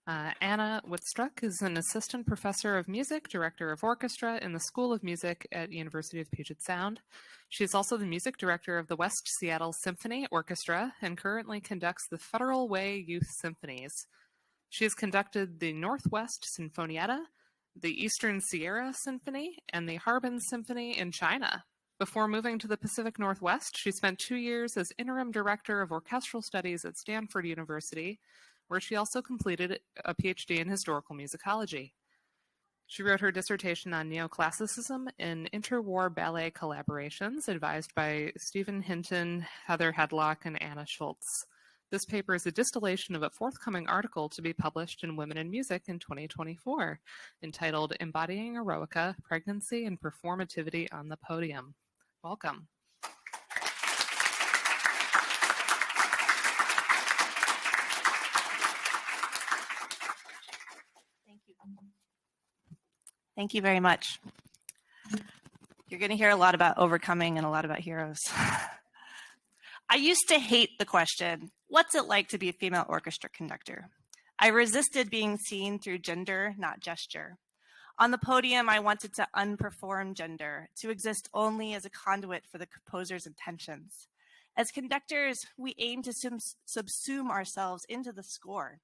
Anna Witstruck is an assistant professor of music, director of orchestra in the School of Music at University of Puget Sound. She is also the music director of the West Seattle Symphony Orchestra and currently conducts the Federal Way Youth Symphonies. She has conducted the Northwest Sinfonietta, the Eastern Sierra Symphony, and the Harbin Symphony in China. Before moving to the Pacific Northwest, she spent 2 years as interim director of orchestral studies at Stanford University, where she also completed a PhD in historical musicology. She wrote her dissertation on neoclassicism in interwar ballet collaborations, advised by Stephen Hinton, Heather Hedlock, and Anna Schultz. This paper is a distillation of a forthcoming article to be published in Women in Music in 2024, entitled Embodying Eroica, Pregnancy and Performativity on the Podium. Welcome. Thank you very much. You're going to hear a lot about overcoming and a lot about heroes. I used to hate the question, what's it like to be a female orchestra conductor? I resisted being seen through gender, not gesture. On the podium, I wanted to unperform gender, to exist only as a conduit for the composer's intentions. As conductors, we aim to subsume ourselves into the score.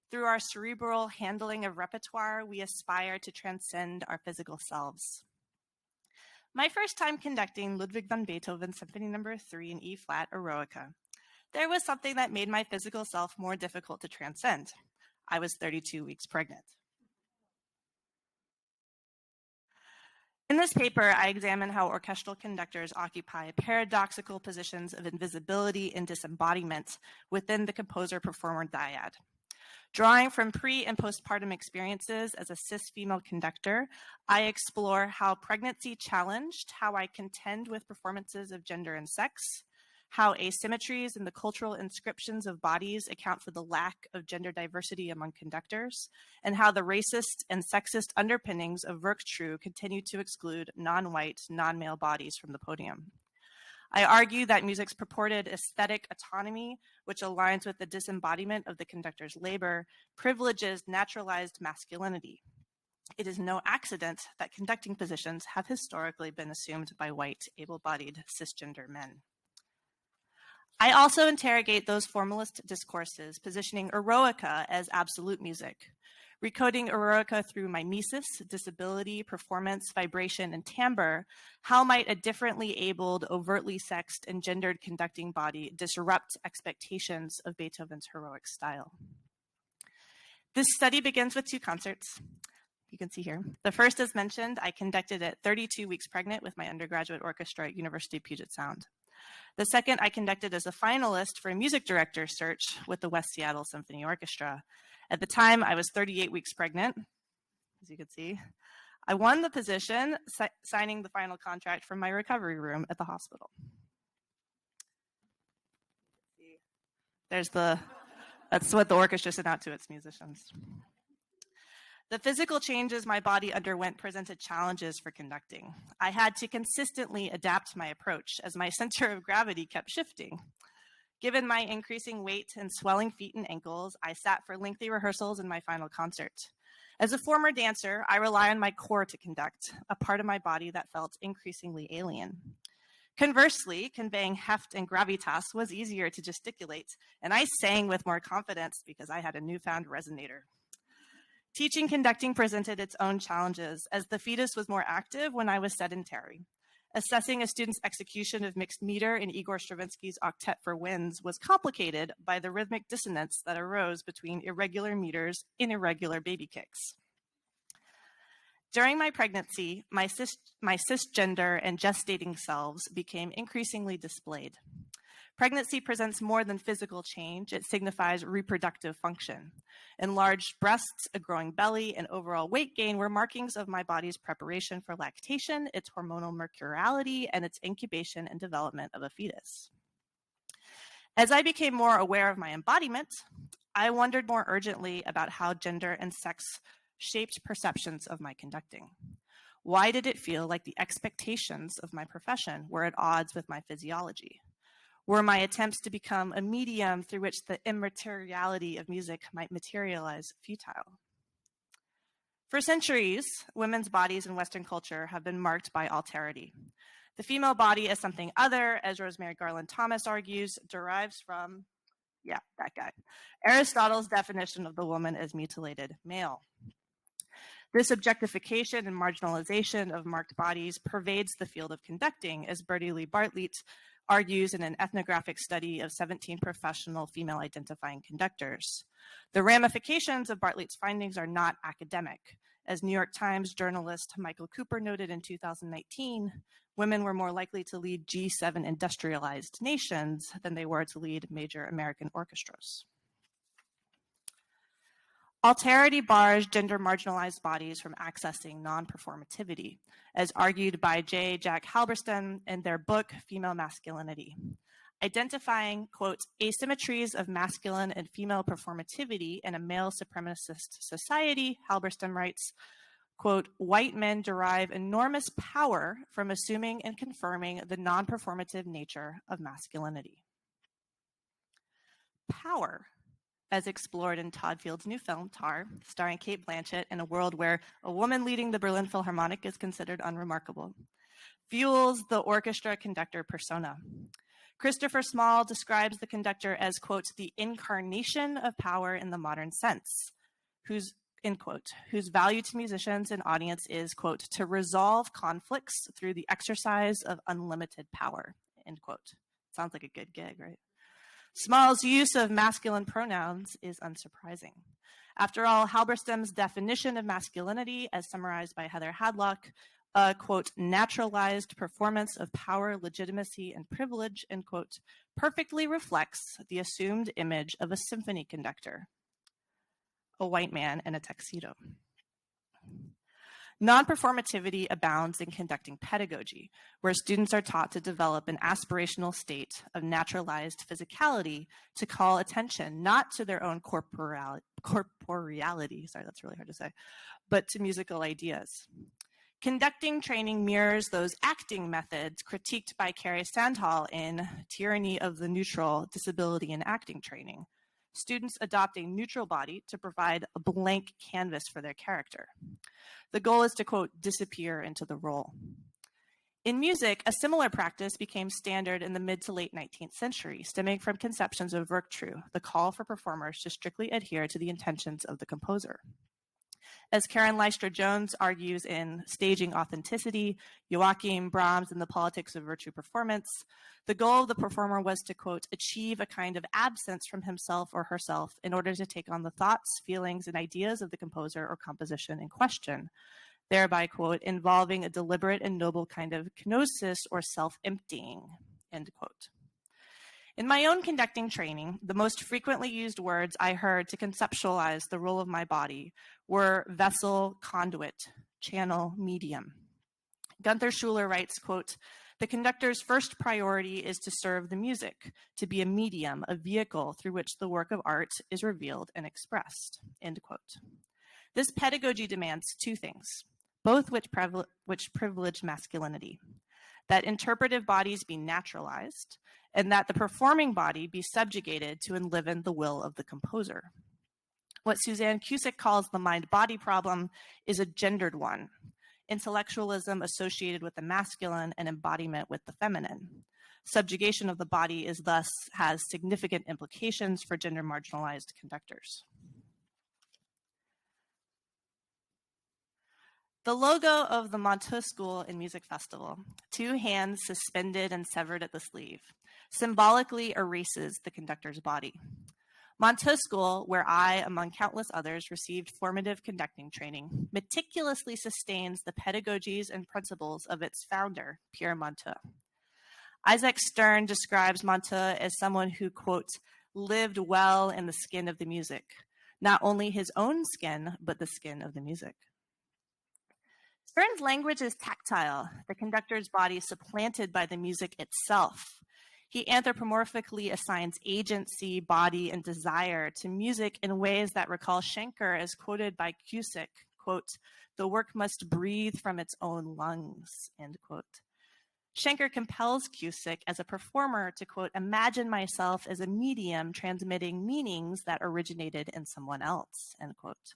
Through our cerebral handling of repertoire, we aspire to transcend our physical selves. My first time conducting Ludwig van Beethoven Symphony No. 3 in E-flat, Eroica, there was something that made my physical self more difficult to transcend. I was 32 weeks pregnant. In this paper, I examine how orchestral conductors occupy paradoxical positions of invisibility and disembodiment within the composer-performer dyad. Drawing from pre- and postpartum experiences as a cis female conductor, I explore how pregnancy challenged how I contend with performances of gender and sex, how asymmetries in the cultural inscriptions of bodies account for the lack of gender diversity among conductors, and how the racist and sexist underpinnings of Werktruhe continue to exclude non-white, non-male bodies from the podium. I argue that music's purported aesthetic autonomy, which aligns with the disembodiment of the conductor's labor, privileges naturalized masculinity. It is no accident that conducting positions have historically been assumed by white, able-bodied, cisgender men. I also interrogate those formalist discourses positioning Eroica as absolute music. Recoding Eroica through mimesis, disability, performance, vibration, and timbre, how might a differently abled, overtly sexed, and gendered conducting body disrupt expectations of Beethoven's heroic style? This study begins with 2 concerts. You can see here. The first, as mentioned, I conducted at 32 weeks pregnant with my undergraduate orchestra at University of Puget Sound. The second I conducted as a finalist for a music director search with the West Seattle Symphony Orchestra. At the time, I was 38 weeks pregnant, as you can see. I won the position, signing the final contract from my recovery room at the hospital. That's what the orchestra sent out to its musicians. The physical changes my body underwent presented challenges for conducting. I had to consistently adapt my approach as my center of gravity kept shifting. Given my increasing weight and swelling feet and ankles, I sat for lengthy rehearsals in my final concert. As a former dancer, I rely on my core to conduct, a part of my body that felt increasingly alien. Conversely, conveying heft and gravitas was easier to gesticulate, and I sang with more confidence because I had a newfound resonator. Teaching conducting presented its own challenges, as the fetus was more active when I was sedentary. Assessing a student's execution of mixed meter in Igor Stravinsky's Octet for Winds was complicated by the rhythmic dissonance that arose between irregular meters in irregular baby kicks. During my pregnancy, my cisgender and gestating selves became increasingly displayed. Pregnancy presents more than physical change. It signifies reproductive function. Enlarged breasts, a growing belly, and overall weight gain were markings of my body's preparation for lactation, its hormonal mercuriality, and its incubation and development of a fetus. As I became more aware of my embodiment, I wondered more urgently about how gender and sex shaped perceptions of my conducting. Why did it feel like the expectations of my profession were at odds with my physiology? Were my attempts to become a medium through which the immateriality of music might materialize futile? For centuries, women's bodies in Western culture have been marked by alterity. The female body is something other, as Rosemary Garland Thomas argues, derives from, yeah, that guy, Aristotle's definition of the woman as mutilated male. This objectification and marginalization of marked bodies pervades the field of conducting, as Bertie Lee Bartlett argues in an ethnographic study of 17 professional female identifying conductors. The ramifications of Bartlett's findings are not academic. As New York Times journalist Michael Cooper noted in 2019, women were more likely to lead G7 industrialized nations than they were to lead major American orchestras. Alterity bars gender marginalized bodies from accessing non-performativity, as argued by J. Jack Halberstam in their book, Female Masculinity. Identifying, quote, asymmetries of masculine and female performativity in a male supremacist society, Halberstam writes, quote, white men derive enormous power from assuming and confirming the non-performative nature of masculinity. Power, as explored in Todd Field's new film, Tar, starring Cate Blanchett, in a world where a woman leading the Berlin Philharmonic is considered unremarkable, fuels the orchestra conductor persona. Christopher Small describes the conductor as, quote, the incarnation of power in the modern sense, whose, end quote, whose value to musicians and audience is, quote, to resolve conflicts through the exercise of unlimited power, end quote. Sounds like a good gig, right? Small's use of masculine pronouns is unsurprising. After all, Halberstam's definition of masculinity, as summarized by Heather Hadlock, a, quote, naturalized performance of power, legitimacy, and privilege, end quote, perfectly reflects the assumed image of a symphony conductor, a white man in a tuxedo. Non-performativity abounds in conducting pedagogy, where students are taught to develop an aspirational state of naturalized physicality to call attention not to their own corporeality, sorry, that's really hard to say, but to musical ideas. Conducting training mirrors those acting methods critiqued by Carrie Sandhall in Tyranny of the Neutral, Disability in Acting Training. Students adopt a neutral body to provide a blank canvas for their character. The goal is to, quote, disappear into the role. In music, a similar practice became standard in the mid to late 19th century, stemming from conceptions of Werktreue, the call for performers to strictly adhere to the intentions of the composer. As Karen Leistra-Jones argues in Staging Authenticity, Joachim Brahms and the Politics of Virtue Performance, the goal of the performer was to, quote, achieve a kind of absence from himself or herself in order to take on the thoughts, feelings, and ideas of the composer or composition in question, thereby, quote, involving a deliberate and noble kind of kenosis or self-emptying, end quote. In my own conducting training, the most frequently used words I heard to conceptualize the role of my body were vessel, conduit, channel, medium. Gunther Schuller writes, quote, the conductor's first priority is to serve the music, to be a medium, a vehicle through which the work of art is revealed and expressed, end quote. This pedagogy demands two things, both which privilege masculinity, that interpretive bodies be naturalized, and that the performing body be subjugated to enliven the will of the composer. What Suzanne Cusick calls the mind-body problem is a gendered one, intellectualism associated with the masculine and embodiment with the feminine. Subjugation of the body is thus has significant implications for gender marginalized conductors. The logo of the Montreux School and Music Festival, two hands suspended and severed at the sleeve, symbolically erases the conductor's body. Montreux School, where I, among countless others, received formative conducting training, meticulously sustains the pedagogies and principles of its founder, Pierre Monteux. Isaac Stern describes Monteux as someone who, quote, lived well in the skin of the music, not only his own skin, but the skin of the music. Stern's language is tactile, the conductor's body supplanted by the music itself. He anthropomorphically assigns agency, body, and desire to music in ways that recall Schenker as quoted by Cusick, quote, the work must breathe from its own lungs, end quote. Schenker compels Cusick as a performer to, quote, imagine myself as a medium transmitting meanings that originated in someone else, end quote.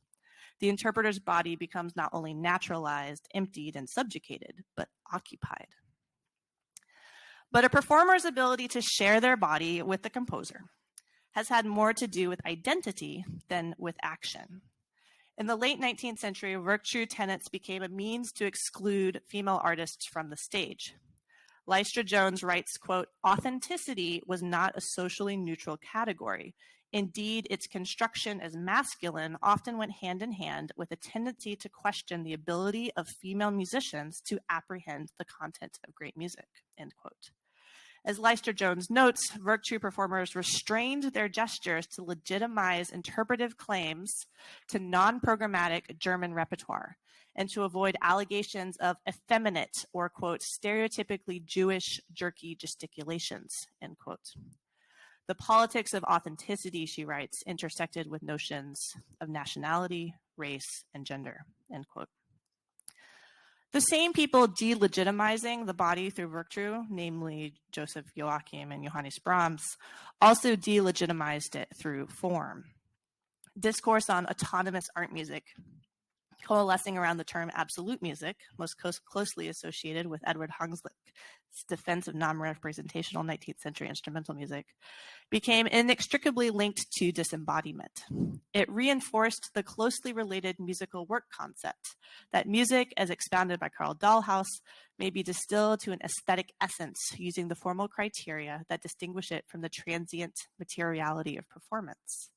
The interpreter's body becomes not only naturalized, emptied, and subjugated, but occupied. But a performer's ability to share their body with the composer has had more to do with identity than with action. In the late 19th century, virtue tenets became a means to exclude female artists from the stage. Lystra Jones writes, quote, authenticity was not a socially neutral category. Indeed, its construction as masculine often went hand in hand with a tendency to question the ability of female musicians to apprehend the content of great music, end quote. As Lystra Jones notes, virtue performers restrained their gestures to legitimize interpretive claims to non-programmatic German repertoire and to avoid allegations of effeminate or, quote, stereotypically Jewish jerky gesticulations, end quote. The politics of authenticity, she writes, intersected with notions of nationality, race, and gender, end quote. The same people delegitimizing the body through virtue, namely Joseph Joachim and Johannes Brahms, also delegitimized it through form. Discourse on autonomous art music, coalescing around the term absolute music, most closely associated with Edward Hangslick's defense of non-representational 19th century instrumental music, became inextricably linked to disembodiment. It reinforced the closely related musical work concept that music, as expounded by Karl Dahlhaus, may be distilled to an aesthetic essence using the formal criteria that distinguish it from the transient materiality of performance.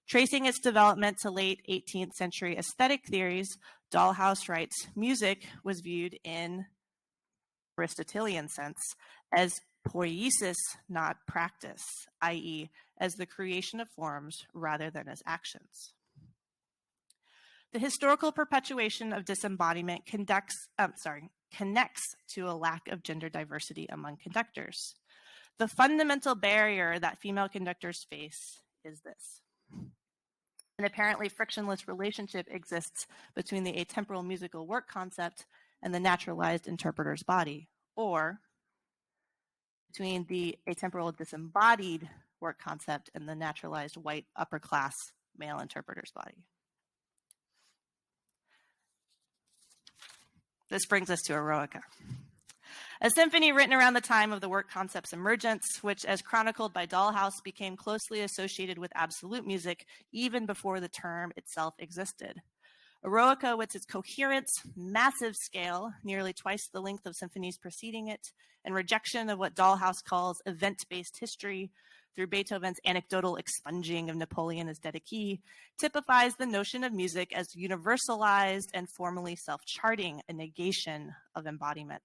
Tracing its development to late 18th century aesthetic theories, Dahlhaus writes, music was viewed in Aristotelian sense as poiesis, not practice, i.e., as the creation of forms rather than as actions. The historical perpetuation of disembodiment connects to a lack of gender diversity among conductors. The fundamental barrier that female conductors face is this. An apparently frictionless relationship exists between the atemporal musical work concept and the naturalized interpreter's body, or between the atemporal disembodied work concept and the naturalized white upper class male interpreter's body. This brings us to Eroica, a symphony written around the time of the work concept's emergence, which, as chronicled by Dahlhaus, became closely associated with absolute music even before the term itself existed. Eroica, with its coherent, massive scale, nearly twice the length of symphonies preceding it, and rejection of what Dahlhaus calls event-based history through Beethoven's anecdotal expunging of Napoleon as Dedicee, typifies the notion of music as universalized and formally self-charting, a negation of embodiment.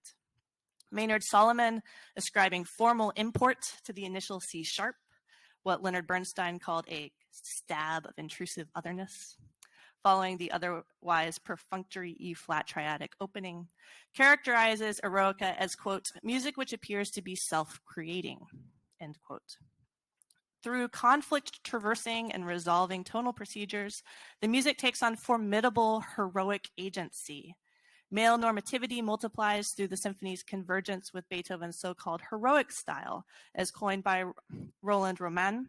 Maynard Solomon ascribing formal import to the initial C sharp, what Leonard Bernstein called a stab of intrusive otherness, following the otherwise perfunctory E-flat triadic opening, characterizes Eroica as, quote, music which appears to be self-creating, end quote. Through conflict traversing and resolving tonal procedures, the music takes on formidable heroic agency. Male normativity multiplies through the symphony's convergence with Beethoven's so-called heroic style, as coined by Roland Roman.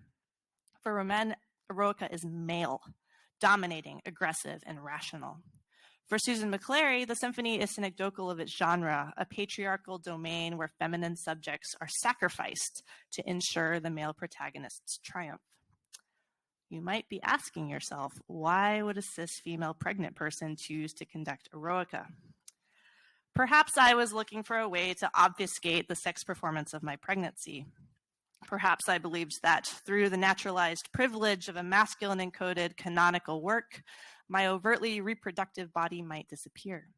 For Roman, Eroica is male, dominating, aggressive, and rational. For Susan McClary, the symphony is synecdochal of its genre, a patriarchal domain where feminine subjects are sacrificed to ensure the male protagonist's triumph. You might be asking yourself, why would a cis female pregnant person choose to conduct Eroica? Perhaps I was looking for a way to obfuscate the sex performance of my pregnancy. Perhaps I believed that through the naturalized privilege of a masculine encoded canonical work, my overtly reproductive body might disappear.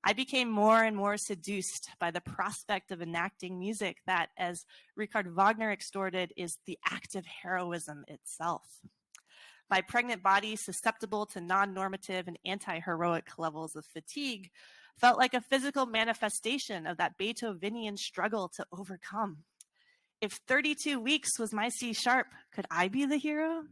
I became more and more seduced by the prospect of enacting music that, as Richard Wagner extorted, is the act of heroism itself. My pregnant body, susceptible to non-normative and anti-heroic levels of fatigue, felt like a physical manifestation of that Beethovenian struggle to overcome. If 32 weeks was my C sharp, could I be the hero?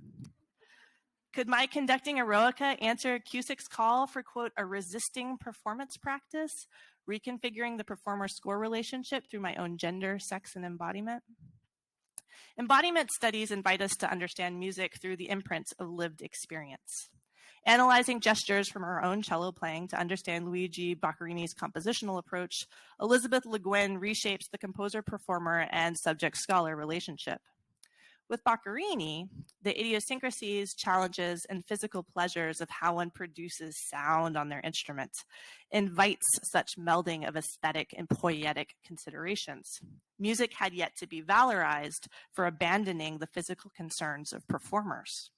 Could my conducting Eroica answer Cusick's call for, quote, a resisting performance practice, reconfiguring the performer-score relationship through my own gender, sex, and embodiment? Embodiment studies invite us to understand music through the imprints of lived experience. Analyzing gestures from her own cello playing to understand Luigi Boccherini's compositional approach, Elizabeth Le Guin reshapes the composer-performer and subject-scholar relationship. With Boccherini, the idiosyncrasies, challenges, and physical pleasures of how one produces sound on their instrument invites such melding of aesthetic and poietic considerations. Music had yet to be valorized for abandoning the physical concerns of performers.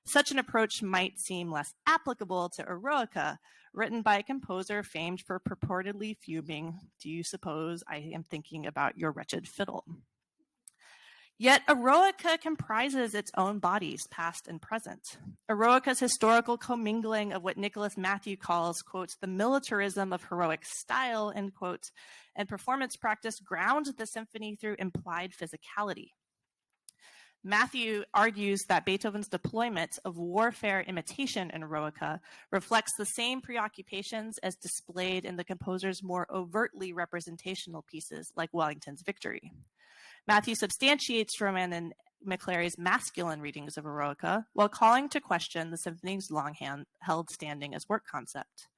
Such an approach might seem less applicable to Eroica, written by a composer famed for purportedly fuming, "Do you suppose I am thinking about your wretched fiddle?" Yet Eroica comprises its own bodies, past and present. Eroica's historical commingling of what Nicholas Matthew calls, quote, the militarism of heroic style, end quote, and performance practice ground the symphony through implied physicality. Matthew argues that Beethoven's deployment of warfare imitation in Eroica reflects the same preoccupations as displayed in the composer's more overtly representational pieces like Wellington's Victory. Matthew substantiates Roman and McClary's masculine readings of Eroica while calling to question the symphony's long-held standing as work concept.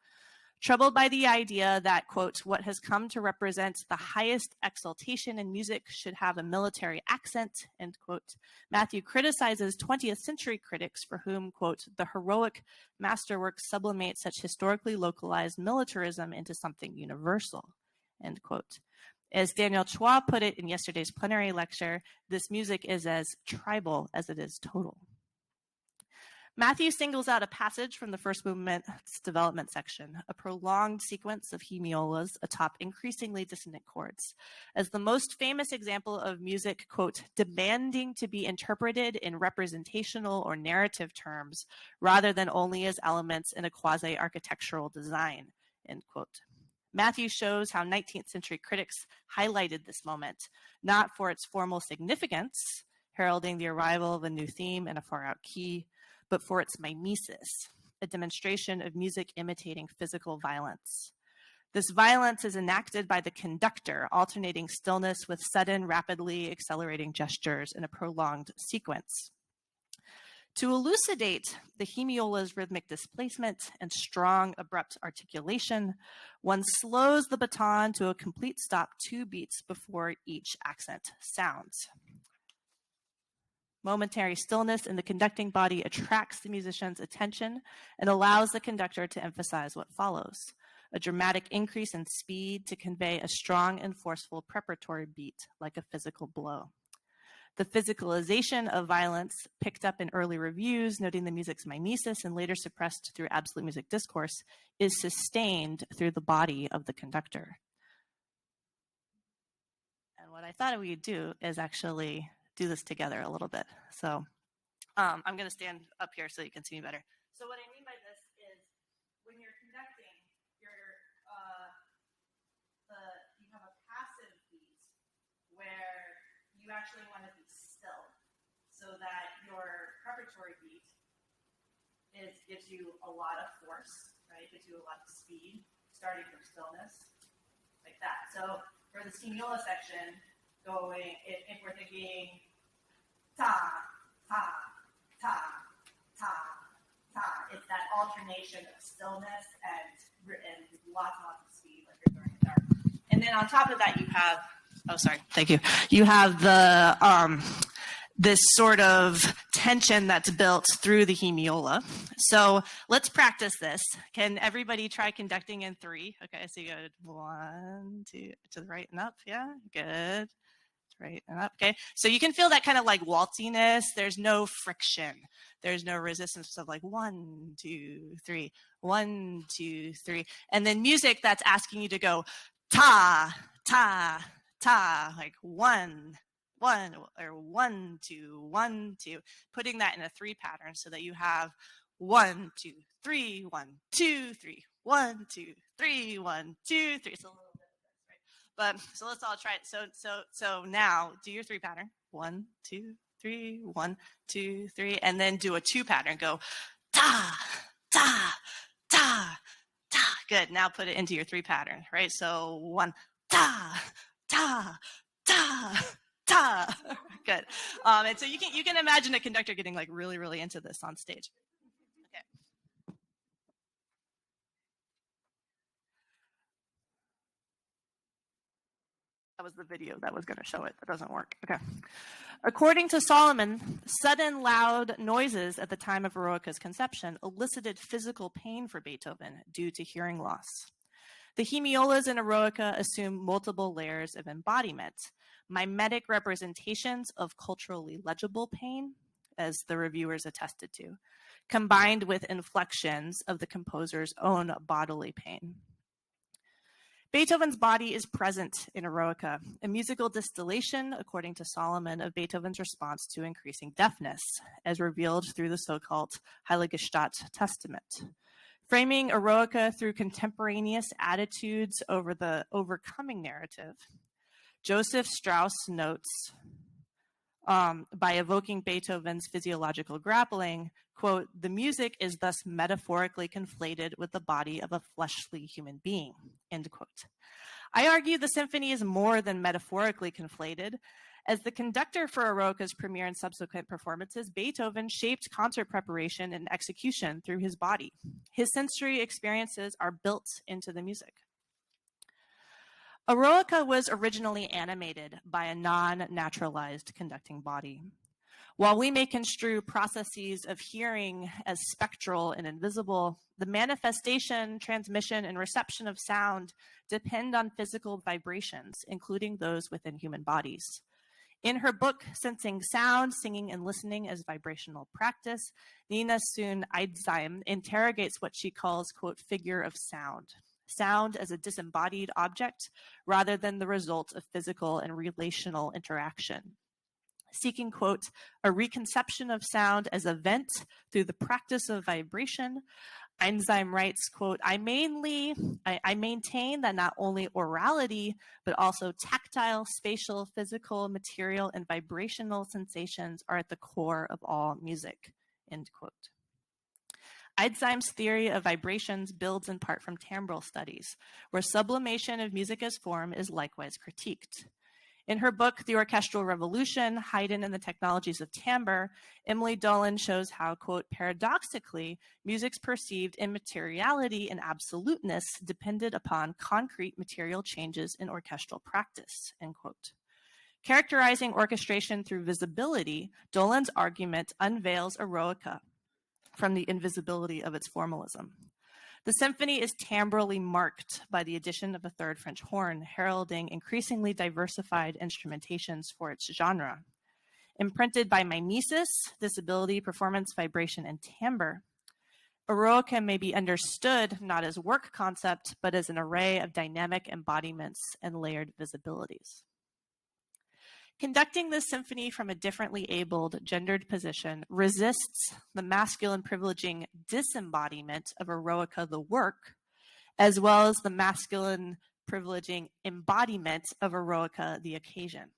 Troubled by the idea that, quote, what has come to represent the highest exaltation in music should have a military accent, end quote, Matthew criticizes 20th century critics for whom, quote, the heroic masterwork sublimates such historically localized militarism into something universal, end quote. As Daniel Chua put it in yesterday's plenary lecture, this music is as tribal as it is total. Matthew singles out a passage from the first movement's development section, a prolonged sequence of hemiolas atop increasingly dissonant chords, as the most famous example of music, quote, demanding to be interpreted in representational or narrative terms rather than only as elements in a quasi-architectural design, end quote. Matthew shows how 19th century critics highlighted this moment, not for its formal significance, heralding the arrival of a new theme in a far-out key, but for its mimesis, a demonstration of music imitating physical violence. This violence is enacted by the conductor, alternating stillness with sudden, rapidly accelerating gestures in a prolonged sequence. To elucidate the hemiola's rhythmic displacement and strong, abrupt articulation, one slows the baton to a complete stop 2 beats before each accent sounds. Momentary stillness in the conducting body attracts the musician's attention and allows the conductor to emphasize what follows, a dramatic increase in speed to convey a strong and forceful preparatory beat like a physical blow. The physicalization of violence, picked up in early reviews noting the music's mimesis and later suppressed through absolute music discourse, is sustained through the body of the conductor. And what I thought we'd do is actually do this together a little bit. So I'm going to stand up here so you can see me better. So what I mean by this is when you're conducting, you have a passive beat where you actually want to be still so that your preparatory beat gives you a lot of force, right? Gives you a lot of speed, starting from stillness, like that. So for the stimula section, if we're thinking ta, ta, ta, ta, ta, it's that alternation of stillness and lots and lots of speed, like you're throwing a dart. And then on top of that, you have, oh, sorry, thank you. You have the this sort of tension that's built through the hemiola. So let's practice this. Can everybody try conducting in 3? Okay, so you go 1, 2, to the right and up. Yeah, good. Right and up. Okay, so you can feel that kind of like waltziness. There's no friction. There's no resistance of like 1, 2, 3, 1, 2, 3, and then music that's asking you to go ta, ta, ta, like 1, 1, or 1, 2, 1, 2, putting that in a 3 pattern so that you have 1, 2, 3, 1, 2, 3, 1, 2, 3, 1, 2, 3. It's a little bit of this, right? But so let's all try it. So now do your 3 pattern. 1, 2, 3, 1, 2, 3, and then do a 2 pattern. Go ta, ta, ta, ta. Good. Now put it into your 3 pattern, right? So 1, ta, ta, ta, ta. Good. And so you can imagine a conductor getting like really, really into this on stage. Okay. That was the video that was going to show it. That doesn't work. Okay. According to Solomon, sudden loud noises at the time of Eroica's conception elicited physical pain for Beethoven due to hearing loss. The hemiolas in Eroica assume multiple layers of embodiment, mimetic representations of culturally legible pain, as the reviewers attested to, combined with inflections of the composer's own bodily pain. Beethoven's body is present in Eroica, a musical distillation, according to Solomon, of Beethoven's response to increasing deafness, as revealed through the so-called Heilige Stadt Testament. Framing Eroica through contemporaneous attitudes over the overcoming narrative, Joseph Strauss notes, by evoking Beethoven's physiological grappling, quote, the music is thus metaphorically conflated with the body of a fleshly human being, end quote. I argue the symphony is more than metaphorically conflated. As the conductor for Eroica's premiere and subsequent performances, Beethoven shaped concert preparation and execution through his body. His sensory experiences are built into the music. Eroica was originally animated by a non-naturalized conducting body. While we may construe processes of hearing as spectral and invisible, the manifestation, transmission, and reception of sound depend on physical vibrations, including those within human bodies. In her book, Sensing Sound, Singing and Listening as Vibrational Practice, Nina Soon Eidsheim interrogates what she calls, quote, figure of sound. Sound as a disembodied object rather than the result of physical and relational interaction. Seeking, quote, a reconception of sound as a vent through the practice of vibration, Eidsheim writes, quote, I maintain that not only orality, but also tactile, spatial, physical, material, and vibrational sensations are at the core of all music, end quote. Eidsheim's theory of vibrations builds in part from timbral studies, where sublimation of music as form is likewise critiqued. In her book, The Orchestral Revolution, Haydn and the Technologies of Timbre, Emily Dolan shows how, quote, paradoxically, music's perceived immateriality and absoluteness depended upon concrete material changes in orchestral practice, end quote. Characterizing orchestration through visibility, Dolan's argument unveils Eroica from the invisibility of its formalism. The symphony is timbrally marked by the addition of a third French horn, heralding increasingly diversified instrumentations for its genre. Imprinted by mimesis, disability, performance, vibration, and timbre, Eroica may be understood not as work concept, but as an array of dynamic embodiments and layered visibilities. Conducting this symphony from a differently abled, gendered position resists the masculine privileging disembodiment of Eroica the work, as well as the masculine privileging embodiment of Eroica the occasion.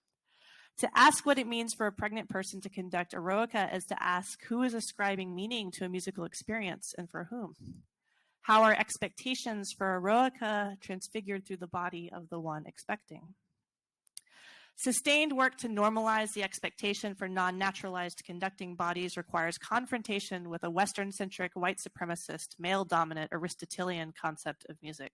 To ask what it means for a pregnant person to conduct Eroica is to ask who is ascribing meaning to a musical experience and for whom. How are expectations for Eroica transfigured through the body of the one expecting? Sustained work to normalize the expectation for non-naturalized conducting bodies requires confrontation with a Western-centric, white supremacist, male-dominant Aristotelian concept of music.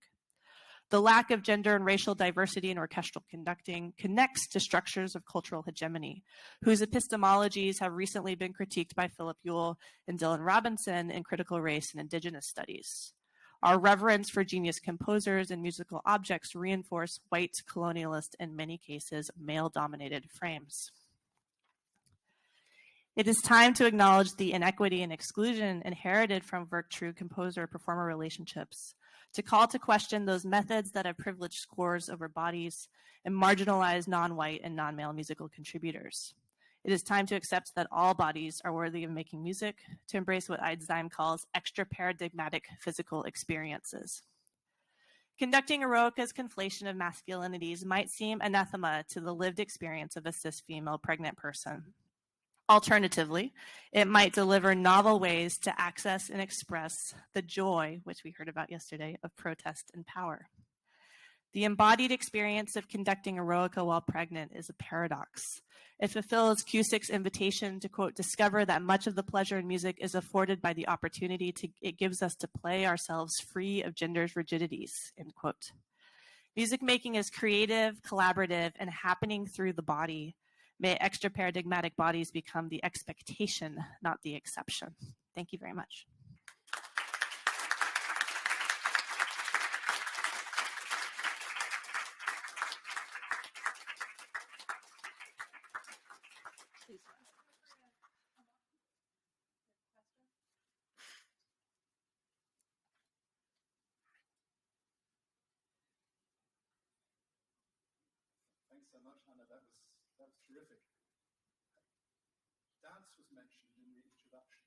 The lack of gender and racial diversity in orchestral conducting connects to structures of cultural hegemony, whose epistemologies have recently been critiqued by Philip Ewell and Dylan Robinson in Critical Race and Indigenous Studies. Our reverence for genius composers and musical objects reinforce white, colonialist, in many cases, male-dominated frames. It is time to acknowledge the inequity and exclusion inherited from Virtue composer-performer relationships, to call to question those methods that have privileged scores over bodies and marginalized non-white and non-male musical contributors. It is time to accept that all bodies are worthy of making music, to embrace what Eidsheim calls extra-paradigmatic physical experiences. Conducting Eroica's conflation of masculinities might seem anathema to the lived experience of a cis female pregnant person. Alternatively, it might deliver novel ways to access and express the joy, which we heard about yesterday, of protest and power. The embodied experience of conducting Eroica while pregnant is a paradox. It fulfills Cusick's invitation to, quote, discover that much of the pleasure in music is afforded by the opportunity it gives us to play ourselves free of gender's rigidities, end quote. Music making is creative, collaborative, and happening through the body. May extra paradigmatic bodies become the expectation, not the exception. Thank you very much. Thanks so much, Hannah. That was terrific. Dance was mentioned in the introduction,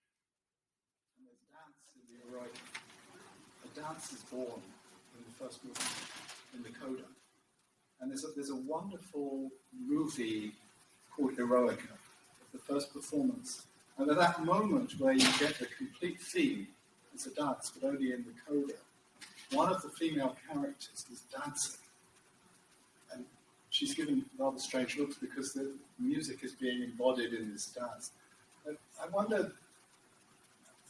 and there's dance in the Eroica. A dance is born in the first movement, in the coda. And there's a wonderful movie called Eroica, the first performance. And at that moment where you get the complete theme, it's a dance, but only in the coda, one of the female characters is dancing. And she's given rather strange looks because the music is being embodied in this dance. And I wonder,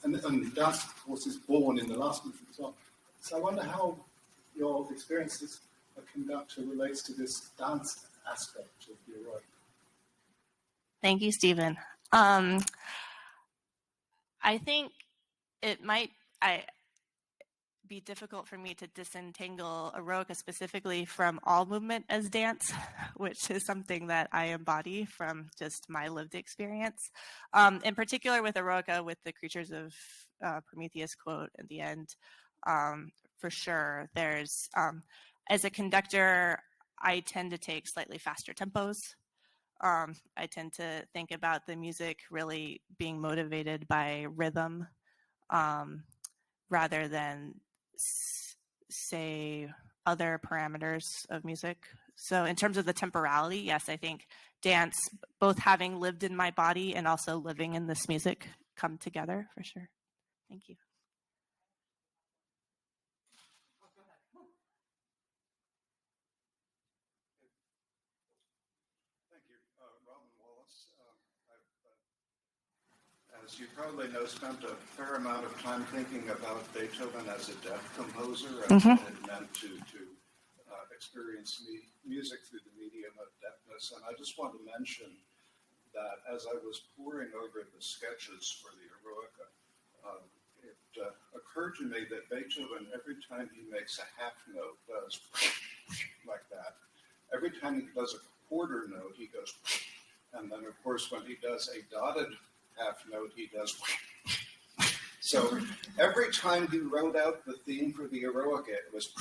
and dance, of course, is born in the last movement as well. So I wonder how your experience as a conductor relates to this dance aspect of the Eroica. Thank you, Stephen. I think it might be difficult for me to disentangle Eroica specifically from all movement as dance, which is something that I embody from just my lived experience. In particular with Eroica, with the Creatures of Prometheus quote at the end, for sure, there's, as a conductor, I tend to take slightly faster tempos. I tend to think about the music really being motivated by rhythm rather than, say, other parameters of music. So in terms of the temporality, yes, I think dance, both having lived in my body and also living in this music, come together for sure. Thank you. As you probably know, spent a fair amount of time thinking about Beethoven as a deaf composer and what it meant to experience music through the medium of deafness. And I just want to mention that as I was poring over the sketches for the Eroica, it occurred to me that Beethoven, every time he makes a half note, does like that. Every time he does a quarter note, he goes, and then of course when he does a dotted half note, he does. So every time he wrote out the theme for the Eroica, it was.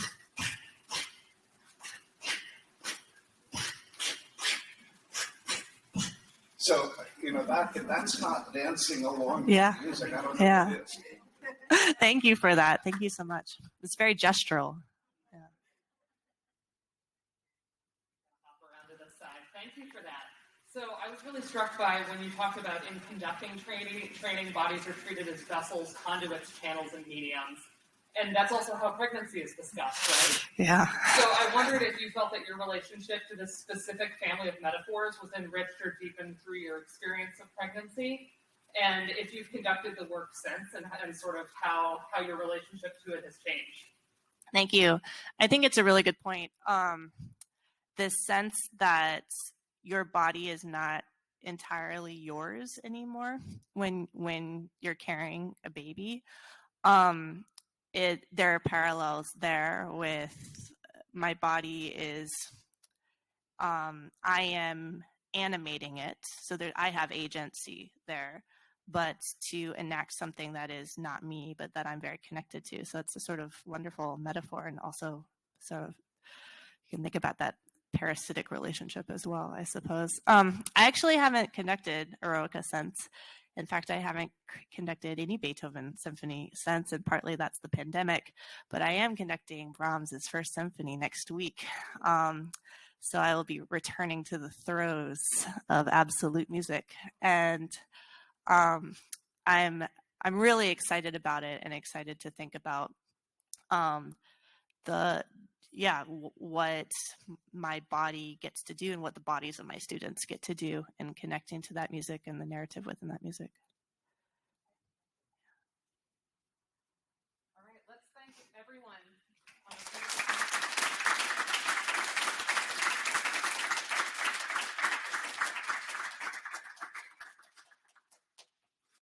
So, you know, that's not dancing along with music. I don't know what it is. Thank you for that. Thank you so much. It's very gestural. Yeah. Thank you for that. So I was really struck by when you talked about in conducting training, bodies are treated as vessels, conduits, channels, and mediums. And that's also how pregnancy is discussed, right? Yeah. So I wondered if you felt that your relationship to this specific family of metaphors was enriched or deepened through your experience of pregnancy, and if you've conducted the work since, and sort of how your relationship to it has changed. Thank you. I think it's a really good point. This sense that your body is not entirely yours anymore when you're carrying a baby. There are parallels there with my body is, I am animating it so that I have agency there, but to enact something that is not me, but that I'm very connected to. So it's a sort of wonderful metaphor, and also sort of you can think about that parasitic relationship as well, I suppose. I actually haven't conducted Eroica since. In fact, I haven't conducted any Beethoven symphony since, and partly that's the pandemic, but I am conducting Brahms's First Symphony next week. So I will be returning to the throes of absolute music, and I'm really excited about it, and excited to think about what my body gets to do and what the bodies of my students get to do in connecting to that music and the narrative within that music. All right, let's thank everyone